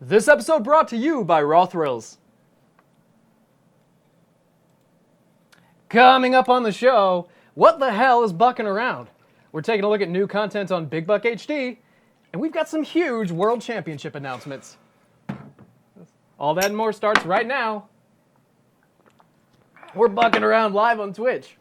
This episode brought to you by Raw Thrills. Coming up on the show, what the hell is Buckin Around? We're taking a look at new content on Big Buck HD, and we've got some huge World Championship announcements. All that and more starts right now. We're Buckin Around live on Twitch.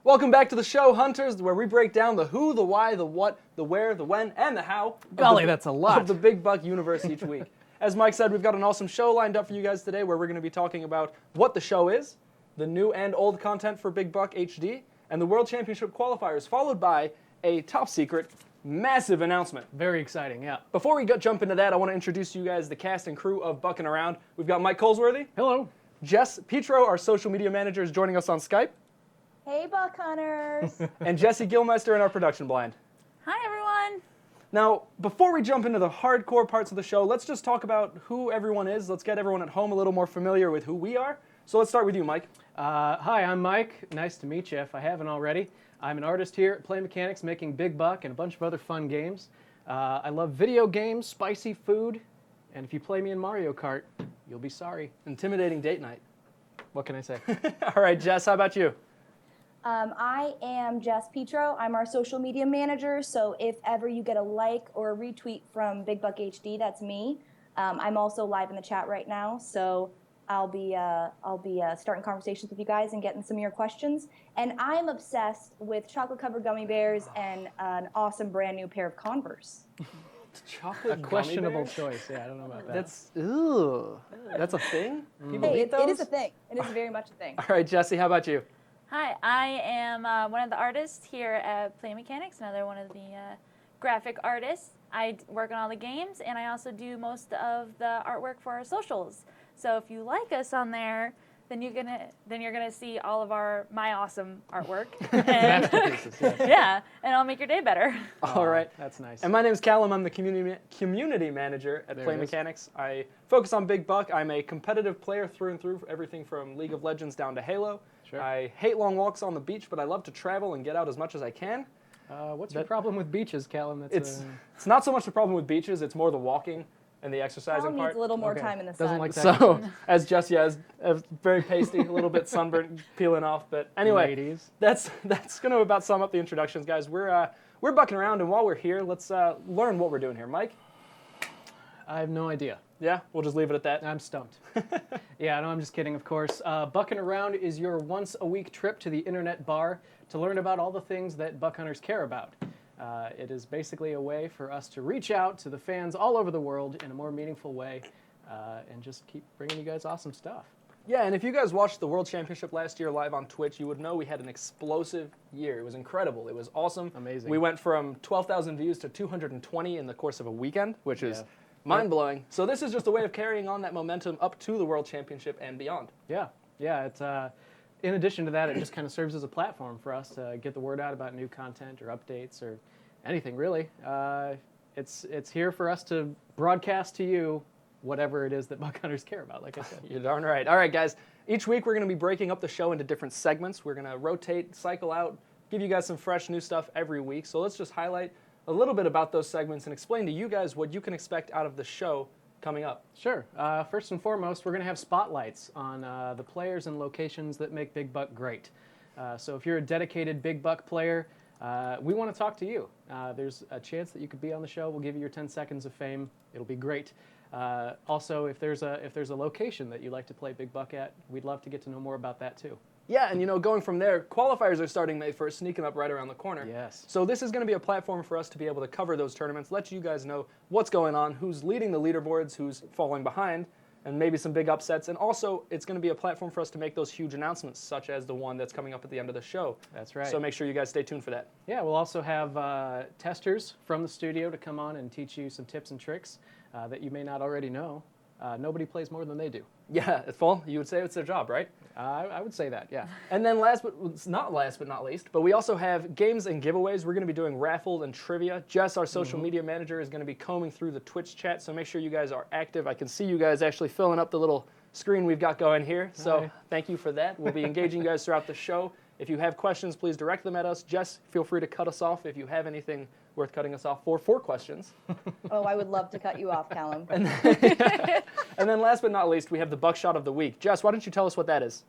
Welcome back to the show, Hunters, where we break down the who, the why, the what, the where, the when, and the how. Golly, that's a lot. Of the Big Buck universe each week. As Mike said, we've got an awesome show lined up for you guys today where we're going to be talking about what the show is, the new and old content for Big Buck HD, and the World Championship qualifiers, followed by a top secret, massive announcement. Very exciting, yeah. Before we jump into that, I want to introduce you guys the cast and crew of Buckin Around. We've got Mike Colesworthy. Hello. Jess Petro, our social media manager, is joining us on Skype. Hey, Buck Hunters. And Jesse Gilmeister in our production blind. Hi, everyone. Now, before we jump into the hardcore parts of the show, let's just talk about who everyone is. Let's get everyone at home a little more familiar with who we are. So let's start with you, Mike. Hi, I'm Mike. Nice to meet you if I haven't already. I'm an artist here at Play Mechanics making Big Buck and a bunch of other fun games. I love video games, spicy food, and if you play me in Mario Kart, you'll be sorry. Intimidating date night. What can I say? All right, Jess, how about you? I am Jess Petro. I'm our social media manager, so if ever you get a like or a retweet from Big Buck HD, that's me. I'm also live in the chat right now, so I'll be starting conversations with you guys and getting some of your questions. And I'm obsessed with chocolate-covered gummy bears and an awesome brand new pair of Converse. Chocolate A questionable choice. Yeah, I don't know about that. That's a thing? People Hey, eat those? it is a thing. It is very much a thing. All right, Jesse, how about you? Hi, I am one of the artists here at Play Mechanics, another one of the graphic artists. I work on all the games, and I also do most of the artwork for our socials. So if you like us on there, then you're gonna see all of my awesome artwork. And, Masterpieces, yes. yeah, and I'll make your day better. All right. That's nice. And my name's Callum. I'm the community manager at There Play it is. Mechanics. I focus on Big Buck. I'm a competitive player through and through, everything from League of Legends down to Halo. Sure. I hate long walks on the beach, but I love to travel and get out as much as I can. What's your problem with beaches, Callum? That's, It's not so much the problem with beaches, it's more the walking and the exercising Callum part. needs a little more Okay. time in the Doesn't sun. like that. So, as Jesse has, very pasty, a little bit sunburned, peeling off. But anyway, Ladies. that's going to about sum up the introductions, guys. We're bucking around, and while we're here, let's learn what we're doing here. Mike? I have no idea. Yeah, we'll just leave it at that. I'm stumped. Yeah, no, I'm just kidding, of course. Buckin Around is your once-a-week trip to the internet bar to learn about all the things that buck hunters care about. It is basically a way for us to reach out to the fans all over the world in a more meaningful way and just keep bringing you guys awesome stuff. Yeah, and if you guys watched the World Championship last year live on Twitch, you would know we had an explosive year. It was incredible. It was awesome. Amazing. We went from 12,000 views to 220 in the course of a weekend, which is Yeah. mind-blowing. So this is just a way of carrying on that momentum up to the World Championship and beyond. Yeah. It's in addition to that, it just kind of serves as a platform for us to get the word out about new content or updates or anything really. It's here for us to broadcast to you whatever it is that buck hunters care about, like I said. You're darn right. All right, guys. Each week we're going to be breaking up the show into different segments. We're going to rotate, cycle out, give you guys some fresh new stuff every week. So let's just highlight a little bit about those segments and explain to you guys what you can expect out of the show coming up. Sure. First and foremost, we're going to have spotlights on the players and locations that make Big Buck great. So if you're a dedicated Big Buck player, we want to talk to you. There's a chance that you could be on the show. We'll give you your 10 seconds of fame. It'll be great. Also, if there's a location that you'd like to play Big Buck at, we'd love to get to know more about that too. Yeah, and going from there, qualifiers are starting May 1st, sneaking up right around the corner. Yes. So this is going to be a platform for us to be able to cover those tournaments, let you guys know what's going on, who's leading the leaderboards, who's falling behind, and maybe some big upsets. And also, it's going to be a platform for us to make those huge announcements, such as the one that's coming up at the end of the show. That's right. So make sure you guys stay tuned for that. Yeah, we'll also have testers from the studio to come on and teach you some tips and tricks that you may not already know. Nobody plays more than they do. Yeah, it's full. You would say it's their job, right? I would say that, yeah. And then last but not least, but we also have games and giveaways. We're going to be doing raffles and trivia. Jess, our social media manager, is going to be combing through the Twitch chat, so make sure you guys are active. I can see you guys actually filling up the little screen we've got going here, so Hi. thank you for that. We'll be engaging you guys throughout the show. If you have questions, please direct them at us. Jess, feel free to cut us off if you have anything worth cutting us off for 4 questions. Oh, I would love to cut you off, Callum. And then last but not least, we have the Buckshot of the Week. Jess, why don't you tell us what that is?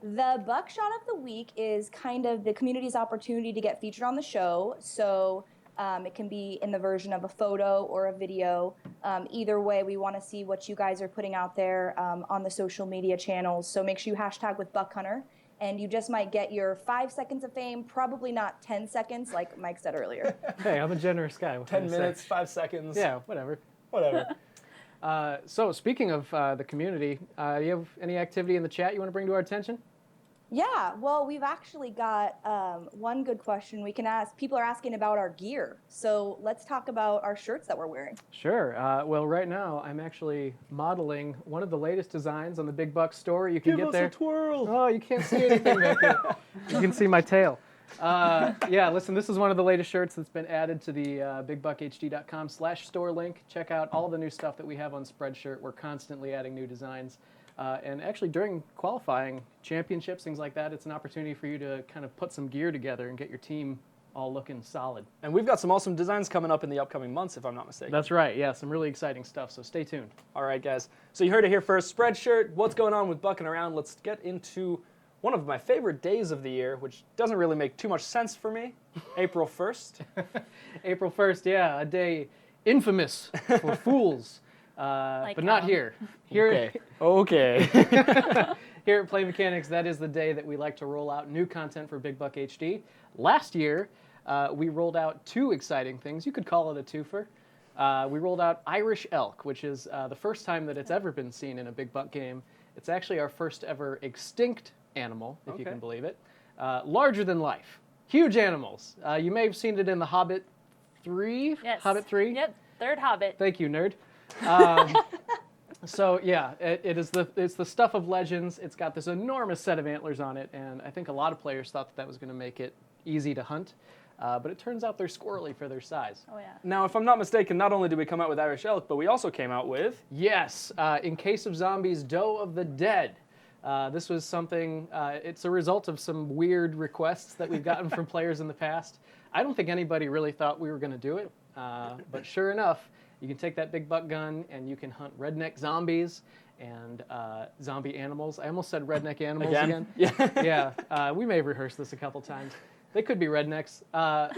The Buckshot of the Week is kind of the community's opportunity to get featured on the show. So it can be in the version of a photo or a video. Either way, we want to see what you guys are putting out there on the social media channels. So make sure you hashtag with Buck Hunter, and you just might get your 5 seconds of fame, probably not 10 seconds like Mike said earlier. Hey, I'm a generous guy. What can 10 I say? minutes, 5 seconds. Yeah, whatever. Whatever. So speaking of the community, do you have any activity in the chat you want to bring to our attention? Yeah, well, we've actually got one good question we can ask. People are asking about our gear. So let's talk about our shirts that we're wearing. Sure. Well, right now I'm actually modeling one of the latest designs on the Big Buck store. You can Give get us there. a twirl. Oh, you can't see anything back there. You can see my tail. Yeah, listen, this is one of the latest shirts that's been added to the bigbuckhd.com/store link. Check out all the new stuff that we have on Spreadshirt. We're constantly adding new designs. And actually during qualifying championships, things like that, it's an opportunity for you to kind of put some gear together and get your team all looking solid. And we've got some awesome designs coming up in the upcoming months, if I'm not mistaken. That's right, yeah, some really exciting stuff, so stay tuned. All right, guys. So you heard it here first. Spreadshirt, what's going on with Buckin Around? Let's get into one of my favorite days of the year, which doesn't really make too much sense for me, April 1st. April 1st, yeah, a day infamous for fools, but not here. Here, Okay. Here at Play Mechanics, that is the day that we like to roll out new content for Big Buck HD. Last year, we rolled out 2 exciting things. You could call it a twofer. We rolled out Irish Elk, which is the first time that it's ever been seen in a Big Buck game. It's actually our first ever extinct animal, if you can believe it. Larger than life. Huge animals. You may have seen it in The Hobbit 3. Yes. Hobbit 3? Yep, third Hobbit. Thank you, nerd. So yeah, it's the stuff of legends. It's got this enormous set of antlers on it, and I think a lot of players thought that was going to make it easy to hunt, but it turns out they're squirrely for their size. Oh yeah. Now, if I'm not mistaken, not only did we come out with Irish Elk, but we also came out with... Yes, in Case of Zombies, Doe of the Dead. This was something, it's a result of some weird requests that we've gotten from players in the past. I don't think anybody really thought we were going to do it, but sure enough, you can take that big buck gun and you can hunt redneck zombies and zombie animals. I almost said redneck animals again. Yeah, we may have rehearsed this a couple times. They could be rednecks.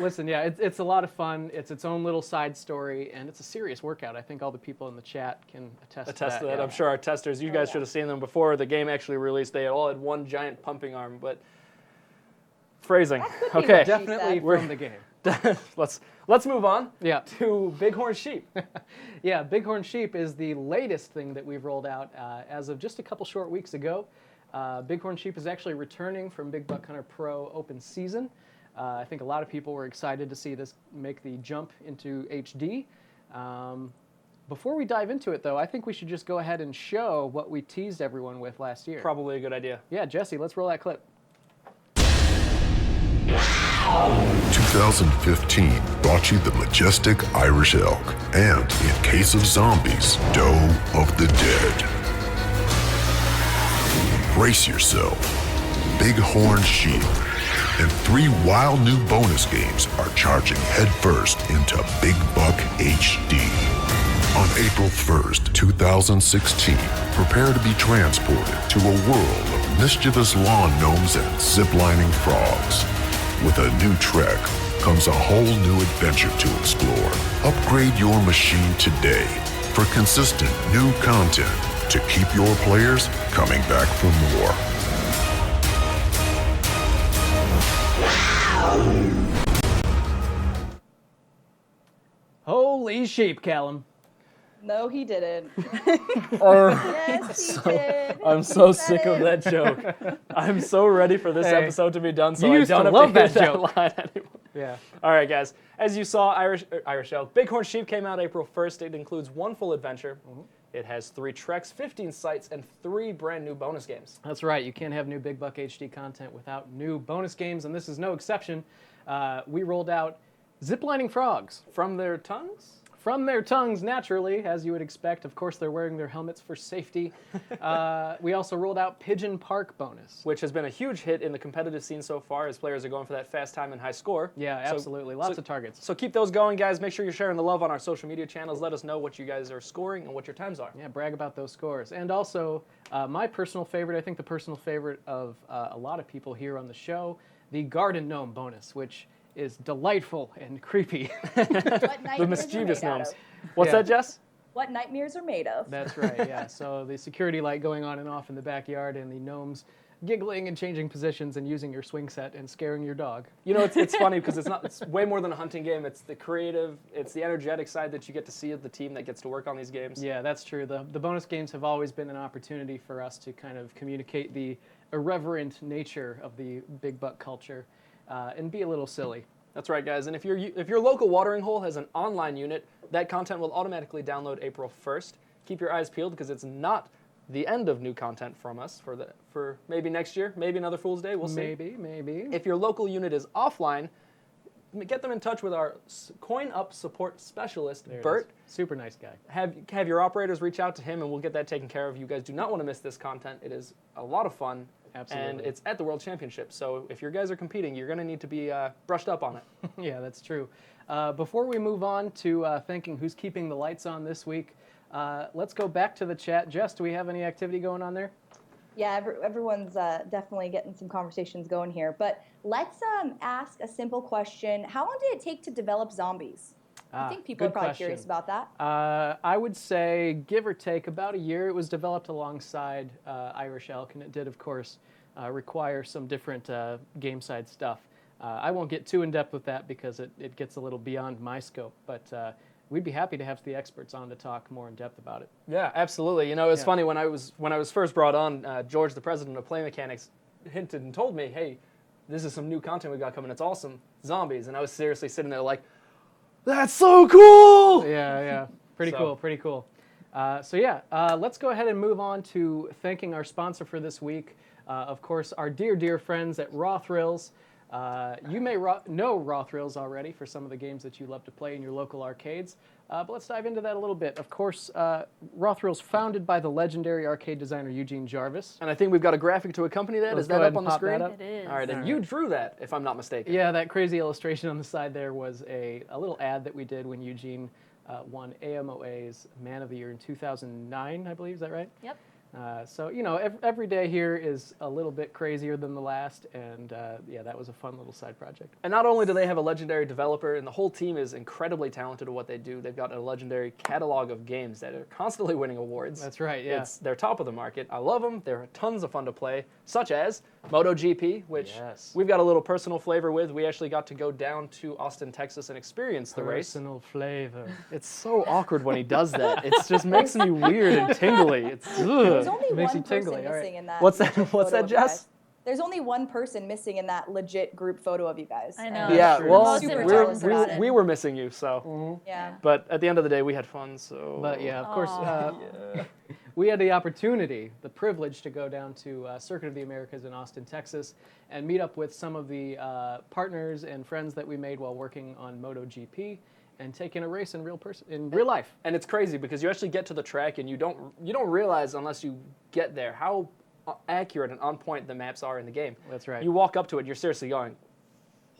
Listen, yeah, it's a lot of fun. It's its own little side story, and it's a serious workout. I think all the people in the chat can attest to that. Yeah. I'm sure our testers, you guys should have seen them before the game actually released. They all had one giant pumping arm, but phrasing. Okay, Definitely from the game. Let's move on. Yeah. To Bighorn Sheep. Yeah, Bighorn Sheep is the latest thing that we've rolled out as of just a couple short weeks ago. Bighorn Sheep is actually returning from Big Buck Hunter Pro Open Season. I think a lot of people were excited to see this make the jump into HD. Before we dive into it, though, I think we should just go ahead and show what we teased everyone with last year. Probably a good idea. Yeah, Jesse, let's roll that clip. 2015 brought you the majestic Irish elk and, in Case of Zombies, Doe of the Dead. Brace yourself. Bighorn Sheep and 3 wild new bonus games are charging headfirst into Big Buck HD. On April 1st, 2016, prepare to be transported to a world of mischievous lawn gnomes and ziplining frogs. With a new trek comes a whole new adventure to explore. Upgrade your machine today for consistent new content to keep your players coming back for more. Holy sheep, Callum. No, he didn't. Or- Yes, he did. I'm so He sick said of it. that joke. I'm so ready for this Hey, episode to be done, so you I used don't to have love to hear that joke. line anymore. Yeah. All right, guys. As you saw, Irish Elk, Bighorn Sheep came out April 1st. It includes 1 full adventure, It has 3 treks, 15 sites, and 3 brand new bonus games. That's right. You can't have new Big Buck HD content without new bonus games, and this is no exception. We rolled out ziplining frogs. From their tongues? From their tongues, naturally, as you would expect. Of course, they're wearing their helmets for safety. We also rolled out Pigeon Park bonus. Which has been a huge hit in the competitive scene so far as players are going for that fast time and high score. Yeah, absolutely. Lots of targets. So keep those going, guys. Make sure you're sharing the love on our social media channels. Let us know what you guys are scoring and what your times are. Yeah, brag about those scores. And also, my personal favorite, I think the personal favorite of a lot of people here on the show, the Garden Gnome bonus, which is delightful and creepy. The mischievous gnomes. What's that, Jess? What nightmares are made of. That's right, yeah. So the security light going on and off in the backyard and the gnomes giggling and changing positions and using your swing set and scaring your dog. You know, it's funny because it's way more than a hunting game. It's the creative, it's the energetic side that you get to see of the team that gets to work on these games. Yeah, that's true. The bonus games have always been an opportunity for us to kind of communicate the irreverent nature of the big buck culture and be a little silly. That's right, guys. And if your local watering hole has an online unit, that content will automatically download April 1st. Keep your eyes peeled because it's not the end of new content from us for maybe next year, maybe another Fool's Day. We'll see. Maybe. If your local unit is offline, get them in touch with our Coin Up support specialist, Bert. Super nice guy. Have your operators reach out to him, and we'll get that taken care of. You guys do not want to miss this content. It is a lot of fun. Absolutely. And it's at the World Championship. So if your guys are competing, you're going to need to be brushed up on it. Yeah, that's true. Before we move on to thinking who's keeping the lights on this week, let's go back to the chat. Jess, do we have any activity going on there? Yeah, everyone's definitely getting some conversations going here. But let's ask a simple question. How long did it take to develop Zombies? I think people are probably curious about that. I would say, give or take, about a year. It was developed alongside Irish Elk, and it did, of course, require some different game side stuff. I won't get too in-depth with that because it gets a little beyond my scope, but we'd be happy to have the experts on to talk more in depth about it. Yeah, absolutely. You know, it's funny, when I was first brought on, George, the president of Play Mechanics, hinted and told me, hey, this is some new content we got coming. It's awesome. Zombies. And I was seriously sitting there like, that's so cool! Yeah. Pretty cool. Let's go ahead and move on to thanking our sponsor for this week. Of course, our dear friends at Raw Thrills. You may know Raw Thrills already for some of the games that you love to play in your local arcades. But let's dive into that a little bit. Of course, Raw Thrills, founded by the legendary arcade designer Eugene Jarvis. And I think we've got a graphic to accompany that. Let's Is that go ahead up on and the pop screen? that up. It is. All right, and you drew that, if I'm not mistaken. Yeah, that crazy illustration on the side there was a little ad that we did when Eugene won AMOA's Man of the Year in 2009, I believe. Is that right? Yep. So, you know, every day here is a little bit crazier than the last, and that was a fun little side project. And not only do they have a legendary developer, and the whole team is incredibly talented at what they do, they've got a legendary catalog of games that are constantly winning awards. That's right, yeah. They're top of the market. I love them. They're tons of fun to play, such as MotoGP, which we've got a little personal flavor with. We actually got to go down to Austin, Texas, and experience the race. Personal flavor. It's so awkward when he does that. It just makes me weird and tingly. It's There's only Makes one you tingly, person all right. missing in that. What's that? legit What's photo that, of you Jess? guys. There's only one person missing in that legit group photo of you guys. I know. And Yeah, Sure. well, super we're- jealous we, about it. we were missing you, so. Yeah. But at the end of the day, we had fun, so. But yeah, of course, Aw. we had the opportunity, the privilege to go down to Circuit of the Americas in Austin, Texas, and meet up with some of the partners and friends that we made while working on MotoGP and take in a race in real life. And it's crazy because you actually get to the track and you don't realize unless you get there how accurate and on point the maps are in the game. That's right. You walk up to it, you're seriously going,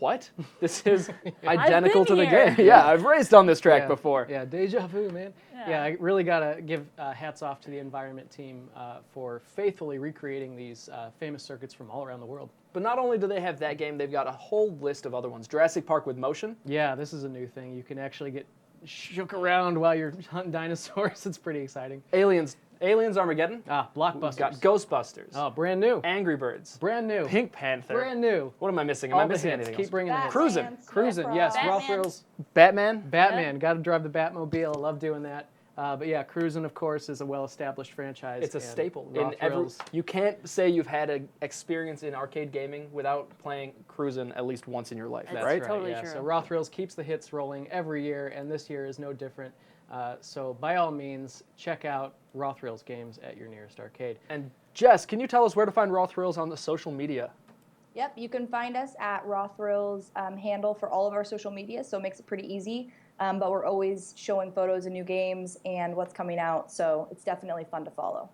what? This is identical to the here. game. Yeah, I've raced on this track before. Yeah, deja vu, man. Yeah, I really got to give hats off to the environment team for faithfully recreating these famous circuits from all around the world. But not only do they have that game, they've got a whole list of other ones. Jurassic Park with motion. Yeah, this is a new thing. You can actually get shook around while you're hunting dinosaurs. It's pretty exciting. Aliens Armageddon. Blockbusters. We've got Ghostbusters. Oh, brand new. Angry Birds. Brand new. Pink Panther. Brand new. What am I missing? Am All I the missing hits. anything Keep else? bringing it in. Cruisin'. Cruisin', yes. Raw Batman. Thrills. Batman. Batman. Got to drive the Batmobile. I love doing that. But yeah, Cruisin', of course, is a well-established franchise. It's a and staple. Raw Thrills. You can't say you've had an experience in arcade gaming without playing Cruisin' at least once in your life, That's right? Totally yeah. true. So Raw Thrills keeps the hits rolling every year, and this year is no different. So by all means, check out Raw Thrills games at your nearest arcade. And Jess, can you tell us where to find Raw Thrills on the social media? Yep, you can find us at Raw Thrills handle for all of our social media, so it makes it pretty easy. But we're always showing photos of new games and what's coming out, so it's definitely fun to follow.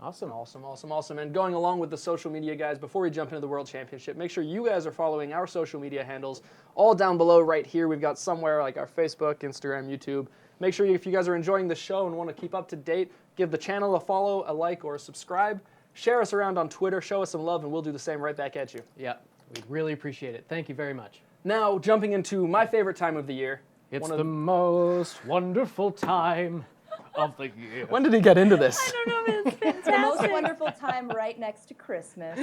Awesome. Awesome. And going along with the social media, guys, before we jump into the World Championship, make sure you guys are following our social media handles all down below right here. We've got somewhere like our Facebook, Instagram, YouTube. Make sure if you guys are enjoying the show and want to keep up to date, give the channel a follow, a like, or a subscribe. Share us around on Twitter, show us some love, and we'll do the same right back at you. Yeah, we'd really appreciate it. Thank you very much. Now, jumping into my favorite time of the year. It's the most wonderful time of the year. When did he get into this? I don't know, but it's The most fantastic. wonderful time right next to Christmas.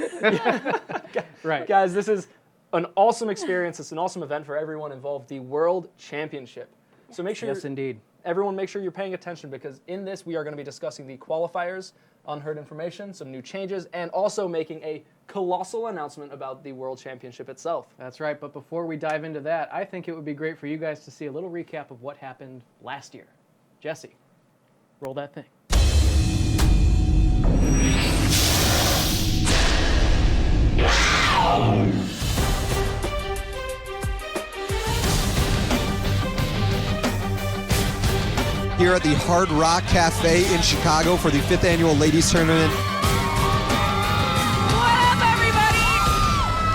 Right. Guys, this is an awesome experience. It's an awesome event for everyone involved, the World Championship. So make sure Yes, indeed. everyone make sure you're paying attention, because in this we are going to be discussing the qualifiers, unheard information, some new changes, and also making a colossal announcement about the World Championship itself. That's right, but before we dive into that, I think it would be great for you guys to see a little recap of what happened last year. Jesse, roll that thing. Here at the Hard Rock Cafe in Chicago for the 5th annual ladies tournament. What up, everybody?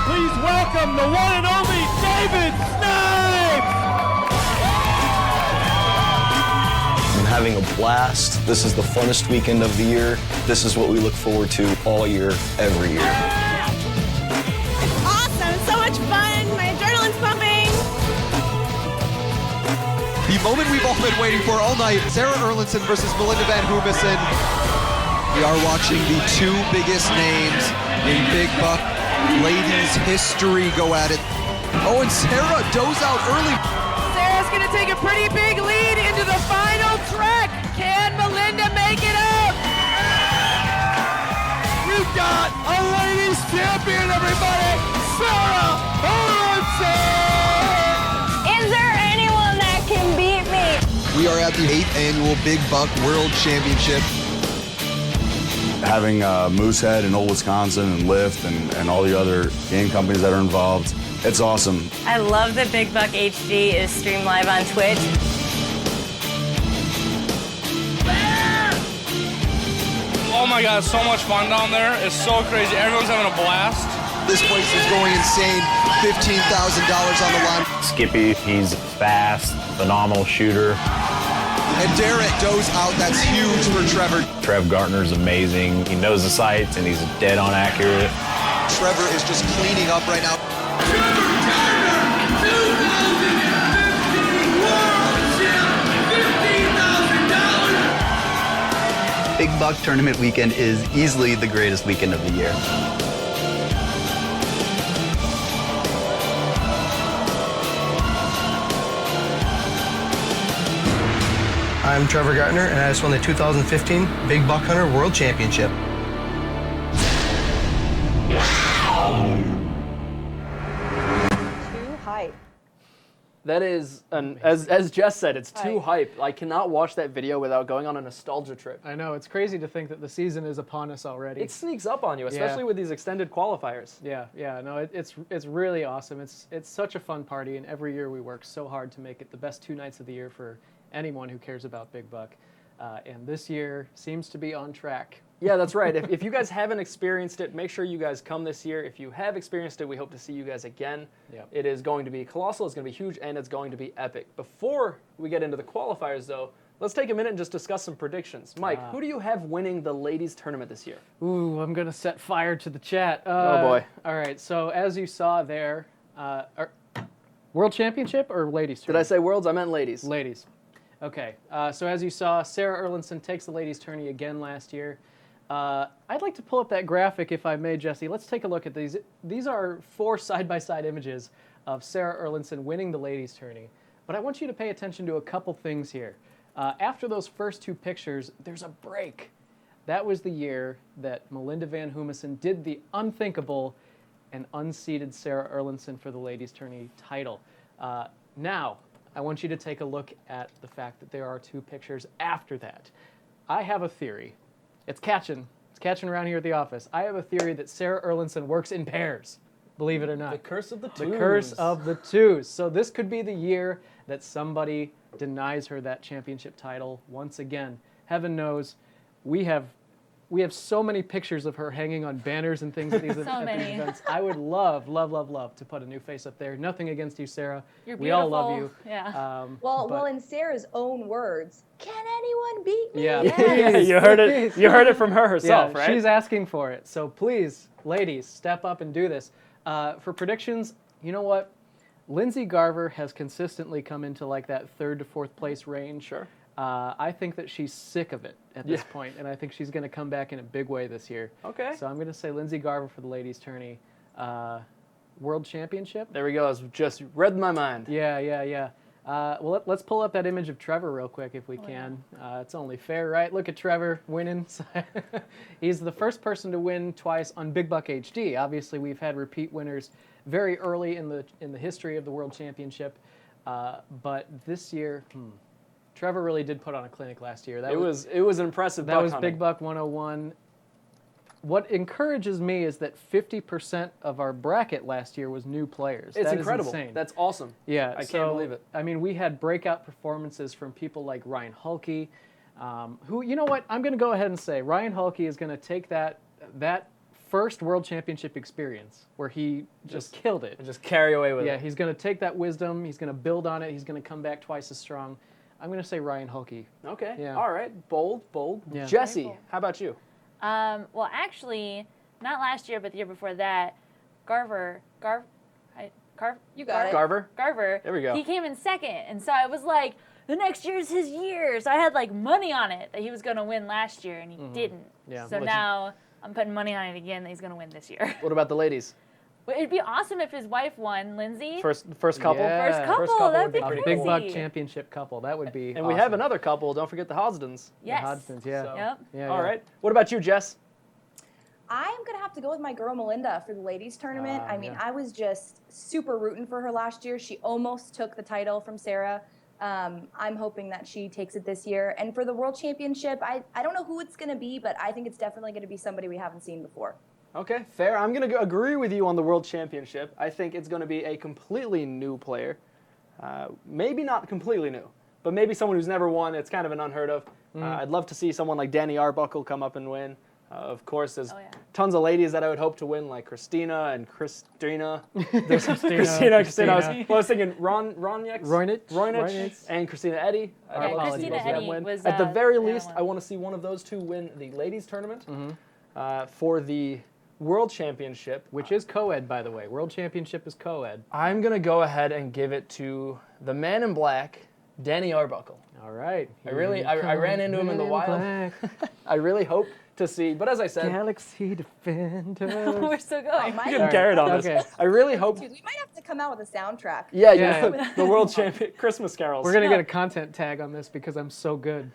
Please welcome the one and only David Snipes! I'm having a blast. This is the funnest weekend of the year. This is what we look forward to all year, every year. Awesome, so much fun. My adrenaline's pumping. The moment we've all been waiting for all night, Sarah Erlinson versus Melinda Van Hoomissen. We are watching the two biggest names in Big Buck ladies history go at it. Oh, and Sarah does out early. Sarah's gonna take a pretty big lead into the final track. Can Melinda make it up? We've got a ladies champion, everybody! Sarah Erlinson! Is there anyone that can beat me? We are at the 8th annual Big Buck World Championship. Having Moosehead and Old Wisconsin and Lyft and all the other game companies that are involved, it's awesome. I love that Big Buck HD is streamed live on Twitch. Oh my god, so much fun down there. It's so crazy. Everyone's having a blast. This place is going insane. $15,000 on the line. Skippy, he's fast, phenomenal shooter. And Derek goes out. That's huge for Trevor. Trev Gartner's amazing. He knows the sights and he's dead on accurate. Trevor is just cleaning up right now. Big Buck Tournament weekend is easily the greatest weekend of the year. I'm Trevor Gartner, and I just won the 2015 Big Buck Hunter World Championship. Too hype. That is, as Jess said, it's too hype. I cannot watch that video without going on a nostalgia trip. I know, it's crazy to think that the season is upon us already. It sneaks up on you, especially with these extended qualifiers. Yeah, no, it's really awesome. It's such a fun party, and every year we work so hard to make it the best 2 nights of the year for anyone who cares about Big Buck. And this year seems to be on track. Yeah, that's right. If you guys haven't experienced it, make sure you guys come this year. If you have experienced it, we hope to see you guys again. Yep. It is going to be colossal, it's going to be huge, and it's going to be epic. Before we get into the qualifiers, though, let's take a minute and just discuss some predictions. Mike, who do you have winning the ladies' tournament this year? Ooh, I'm going to set fire to the chat. Oh, boy. All right, so as you saw there, World Championship or ladies' Did I tournament? say worlds? I meant ladies. Ladies. Okay, so as you saw, Sarah Erlinson takes the ladies' tourney again last year. I'd like to pull up that graphic, if I may, Jesse. Let's take a look at these. These are 4 side-by-side images of Sarah Erlinson winning the ladies' tourney. But I want you to pay attention to a couple things here. After those first 2 pictures, there's a break. That was the year that Melinda Van Hoomissen did the unthinkable and unseated Sarah Erlinson for the ladies' tourney title. Now, I want you to take a look at the fact that there are 2 pictures after that. I have a theory. It's catching around here at the office. I have a theory that Sarah Erlinson works in pairs, believe it or not. The curse of the twos. The curse of the twos. So this could be the year that somebody denies her that championship title once again. Heaven knows, we have so many pictures of her hanging on banners and things at these, these events. I would love to put a new face up there. Nothing against you, Sarah. You're we all beautiful. love you. Yeah. Well, in Sarah's own words, can anyone beat me? Yeah, Yeah, you heard it. You heard it from her herself, yeah, right? She's asking for it. So please, ladies, step up and do this. For predictions, you know what? Lindsay Garver has consistently come into like that 3rd to 4th place range. Sure. I think that she's sick of it at this point, and I think she's going to come back in a big way this year. Okay. So I'm going to say Lindsay Garver for the ladies' tourney. World Championship? There we go. It's just read my mind. Yeah. Well, let's pull up that image of Trevor real quick if we can. It's only fair, right? Look at Trevor winning. He's the first person to win twice on Big Buck HD. Obviously, we've had repeat winners very early in the history of the World Championship, but this year, Trevor really did put on a clinic last year. It was impressive. That was hunting. Big Buck 101. What encourages me is that 50% of our bracket last year was new players. It's that incredible. Is insane. That's awesome. Yeah, I can't believe it. I mean, we had breakout performances from people like Ryan Hulke, who, you know what, I'm going to go ahead and say Ryan Hulke is going to take that first World Championship experience where he just killed it. And just carry away with it. Yeah, he's going to take that wisdom, he's going to build on it, he's going to come back twice as strong. I'm going to say Ryan Hulke. Okay. Yeah. All right. Bold. Yeah. Jesse, Very cool. how about you? Well, actually, not last year, but the year before that, Garver. You got it. Garver. Garver. There we go. He came in 2nd, and so I was like, the next year's his year. So I had like money on it that he was going to win last year, and he didn't. Yeah. So now I'm putting money on it again that he's going to win this year. What about the ladies? But it'd be awesome if his wife won, Lindsay. First couple. Yeah. First couple, that'd be A crazy. Big Buck Championship couple. That would be And we have another couple. Don't forget the Hodgsons. Yes. The Hodgsons, yeah. So- Yep. Yeah, All yeah. right. What about you, Jess? I'm going to have to go with my girl Melinda for the ladies tournament. I mean, I was just super rooting for her last year. She almost took the title from Sarah. I'm hoping that she takes it this year. And for the World Championship, I don't know who it's going to be, but I think it's definitely going to be somebody we haven't seen before. Okay, fair. I'm going to agree with you on the World Championship. I think it's going to be a completely new player. Maybe not completely new, but maybe someone who's never won. It's kind of an unheard of. I'd love to see someone like Danny Arbuckle come up and win. Of course, there's tons of ladies that I would hope to win, like Christina and Christina. There's Christina. I was thinking Roynich and Christina Eddy. Christina Eddy was At the very the other least, one. I want to see one of those two win the ladies tournament for the World Championship, which is co-ed, by the way. World Championship is co-ed. I'm going to go ahead and give it to the man in black, Danny Arbuckle. All right. I ran into him in the wild. I really hope to see, but as I said, Galaxy Defender. We're still going. you can carry it on this. Okay. I really hope. We might have to come out with a soundtrack. Yeah. The World Champion Christmas carols. We're going to get a content tag on this because I'm so good.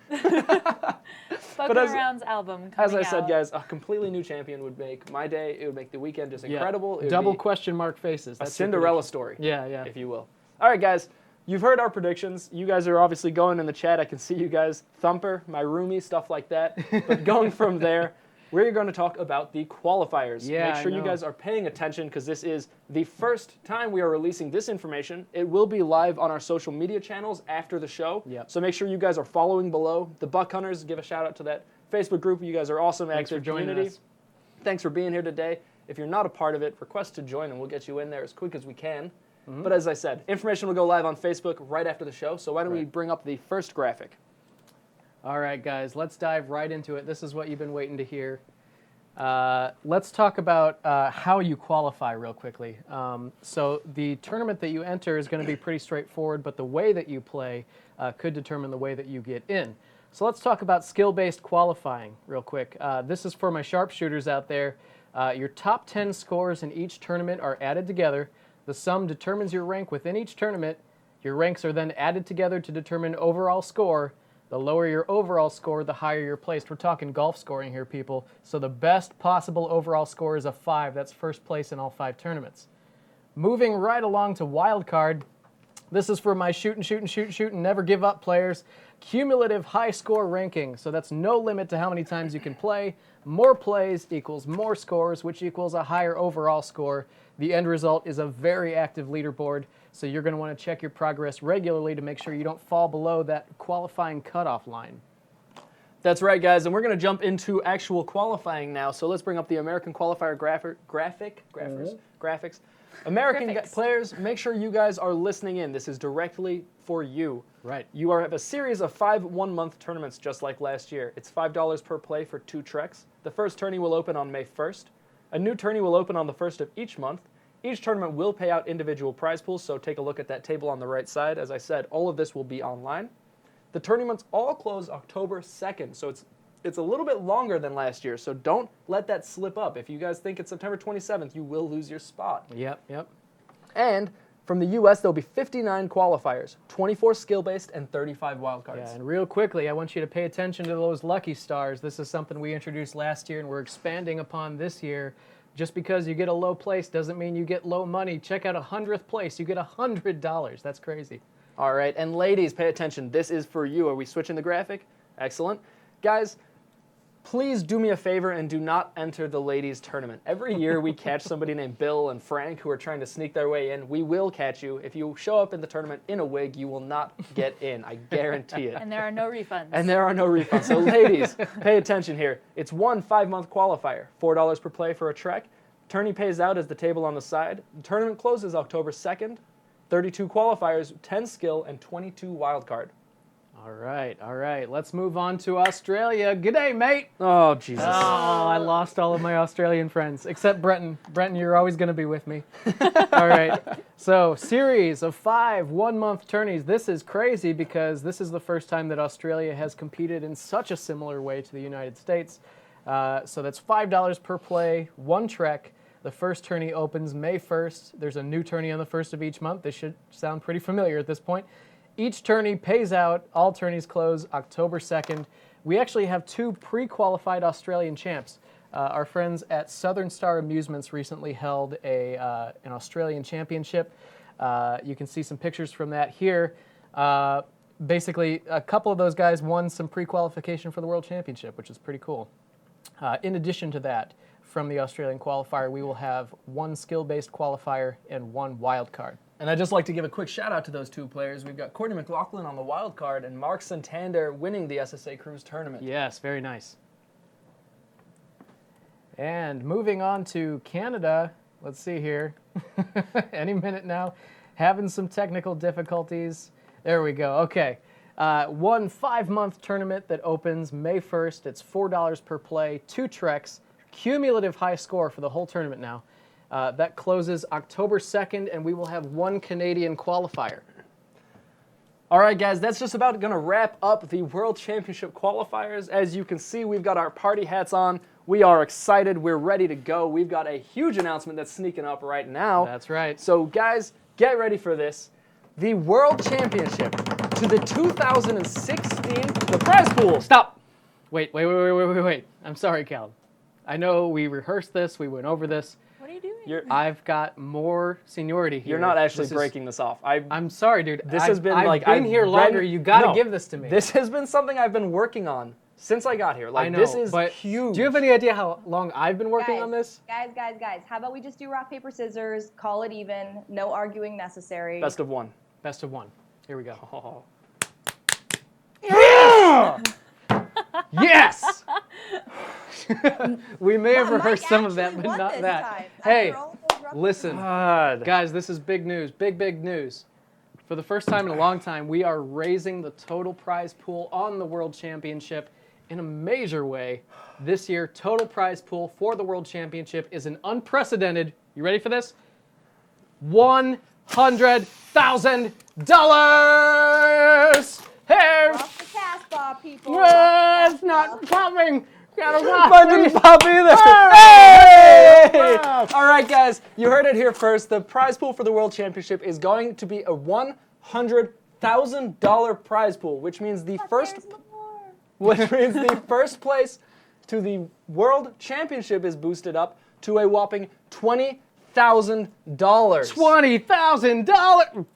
Buckin Around's album As I coming said, out. guys, a completely new champion would make my day. It would make the weekend just incredible. It would Double be question mark faces. a That's your Cinderella prediction. story. Yeah. If you will. All right, guys. You've heard our predictions. You guys are obviously going in the chat. I can see you guys. Thumper, my roomie, stuff like that. But going from there, we're going to talk about the qualifiers. Yeah, Make sure you guys are paying attention because this is the first time we are releasing this information. It will be live on our social media channels after the show. Yep. So make sure you guys are following below. The Buck Hunters, give a shout out to that Facebook group. You guys are awesome. Thanks for active joining community. us. Thanks for being here today. If you're not a part of it, request to join and we'll get you in there as quick as we can. But as I said, information will go live on Facebook right after the show. So why don't we bring up the first graphic? All right, guys, let's dive right into it. This is what you've been waiting to hear. Let's talk about how you qualify real quickly. So the tournament that you enter is going to be pretty straightforward, but the way that you play could determine the way that you get in. So let's talk about skill-based qualifying real quick. This is for my sharpshooters out there. Your top 10 scores in each tournament are added together. The sum determines your rank within each tournament. Your ranks are then added together to determine overall score. The lower your overall score, the higher you're placed. We're talking golf scoring here, people. So the best possible overall score is a 5. That's first place in all 5 tournaments. Moving right along to wild card, This is for my shoot and never give up players. Cumulative high score ranking. So that's no limit to how many times you can play. More plays equals more scores, which equals a higher overall score. The end result is a very active leaderboard. So you're going to want to check your progress regularly to make sure you don't fall below that qualifying cutoff line. That's right, guys, and we're going to jump into actual qualifying now. So let's bring up the American qualifier graphics. American players, make sure you guys are listening in. This is directly for you. Right. You have a series of 5 one-month tournaments just like last year. It's $5 per play for 2 treks. The first tourney will open on May 1st. A new tourney will open on the 1st of each month. Each tournament will pay out individual prize pools, so take a look at that table on the right side. As I said, all of this will be online. The tournaments all close October 2nd, so it's a little bit longer than last year, so don't let that slip up. If you guys think it's September 27th, you will lose your spot. Yep. And from the U.S., there'll be 59 qualifiers, 24 skill-based, and 35 wildcards. Yeah, and real quickly, I want you to pay attention to those lucky stars. This is something we introduced last year, and we're expanding upon this year. Just because you get a low place doesn't mean you get low money. Check out 100th place. You get $100. That's crazy. All right, and ladies, pay attention. This is for you. Are we switching the graphic? Excellent. Guys, please do me a favor and do not enter the ladies' tournament. Every year we catch somebody named Bill and Frank who are trying to sneak their way in. We will catch you. If you show up in the tournament in a wig, you will not get in. I guarantee it. And there are no refunds. So ladies, pay attention here. It's one 5-month qualifier, $4 per play for a trek. Tourney pays out as the table on the side. The tournament closes October 2nd. 32 qualifiers, 10 skill, and 22 wildcard. All right. Let's move on to Australia. G'day, mate. Oh, Jesus. Oh, I lost all of my Australian friends, except Brenton. Brenton, you're always going to be with me. All right. So, series of 5 one-month tourneys. This is crazy because this is the first time that Australia has competed in such a similar way to the United States. So that's $5 per play, 1 trek. The first tourney opens May 1st. There's a new tourney on the 1st of each month. This should sound pretty familiar at this point. Each tourney pays out. All tourneys close October 2nd. We actually have 2 pre-qualified Australian champs. Our friends at Southern Star Amusements recently held an Australian championship. You can see some pictures from that here. Basically, a couple of those guys won some pre-qualification for the World Championship, which is pretty cool. In addition to that, from the Australian qualifier, we will have 1 skill-based qualifier and 1 wild card. And I'd just like to give a quick shout out to those 2 players. We've got Courtney McLaughlin on the wild card and Mark Santander winning the SSA Cruise tournament. Yes, very nice. And moving on to Canada, let's see here. Any minute now. Having some technical difficulties. There we go. Okay. 1 5-month tournament that opens May 1st. It's $4 per play, 2 treks. Cumulative high score for the whole tournament now. That closes October 2nd, and we will have 1 Canadian qualifier. All right, guys, that's just about going to wrap up the World Championship qualifiers. As you can see, we've got our party hats on. We are excited. We're ready to go. We've got a huge announcement that's sneaking up right now. That's right. So, guys, get ready for this. The World Championship to the 2016, the prize pool. Stop. Wait. I'm sorry, Cal. I know we rehearsed this, we went over this. What are you doing? I've got more seniority here. You're not actually breaking this off. I'm sorry, dude. I've been here longer. You got to give this to me. This has been something I've been working on since I got here. I know, this is but huge. Do you have any idea how long I've been working on this? Guys. How about we just do rock, paper, scissors, call it even, no arguing necessary. Best of 1. Best of 1. Here we go. Oh. Yeah! Yes! We may have rehearsed some of that, but not that. Hey, listen, guys, this is big news, big news. For the first time in a long time, we are raising the total prize pool on the World Championship in a major way. This year, total prize pool for the World Championship is an unprecedented, you ready for this? $100,000! Hey! Off the cast bar, people. It's not coming! Mine didn't pop either. Hey! All right, guys, you heard it here first. The prize pool for the World Championship is going to be a $100,000 prize pool, which means the first place to the World Championship is boosted up to a whopping $20,000. $20,000.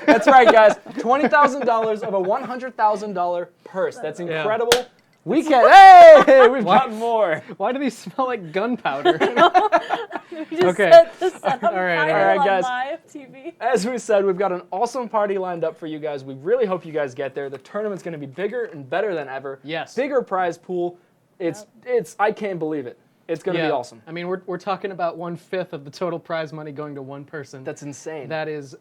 That's right, guys. $20,000 of a $100,000 purse. That's incredible. We can. Hey, we've got more. Why do these smell like gunpowder? We just Okay. set this up All right, on guys. live TV. As we said, we've got an awesome party lined up for you guys. We really hope you guys get there. The tournament's going to be bigger and better than ever. Yes. Bigger prize pool. It's I can't believe it. It's going to be awesome. I mean, we're talking about 1/5 of the total prize money going to one person. That's insane. That is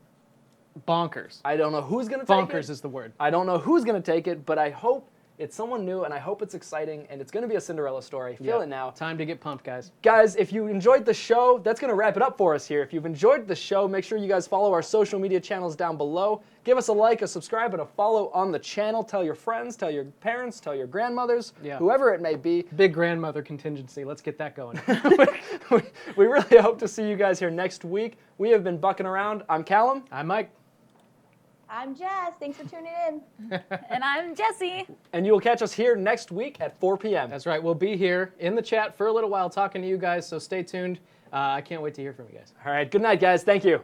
bonkers. I don't know who's going to take it. Bonkers is the word. I don't know who's going to take it, but I hope it's someone new, and I hope it's exciting, and it's going to be a Cinderella story. Feel it now. Time to get pumped, guys. Guys, if you enjoyed the show, that's going to wrap it up for us here. If you've enjoyed the show, make sure you guys follow our social media channels down below. Give us a like, a subscribe, and a follow on the channel. Tell your friends, tell your parents, tell your grandmothers, whoever it may be. Big grandmother contingency. Let's get that going. we really hope to see you guys here next week. We have been Buckin' Around. I'm Callum. I'm Mike. I'm Jess. Thanks for tuning in. And I'm Jessie. And you will catch us here next week at 4 p.m. That's right. We'll be here in the chat for a little while talking to you guys, so stay tuned. I can't wait to hear from you guys. All right. Good night, guys. Thank you.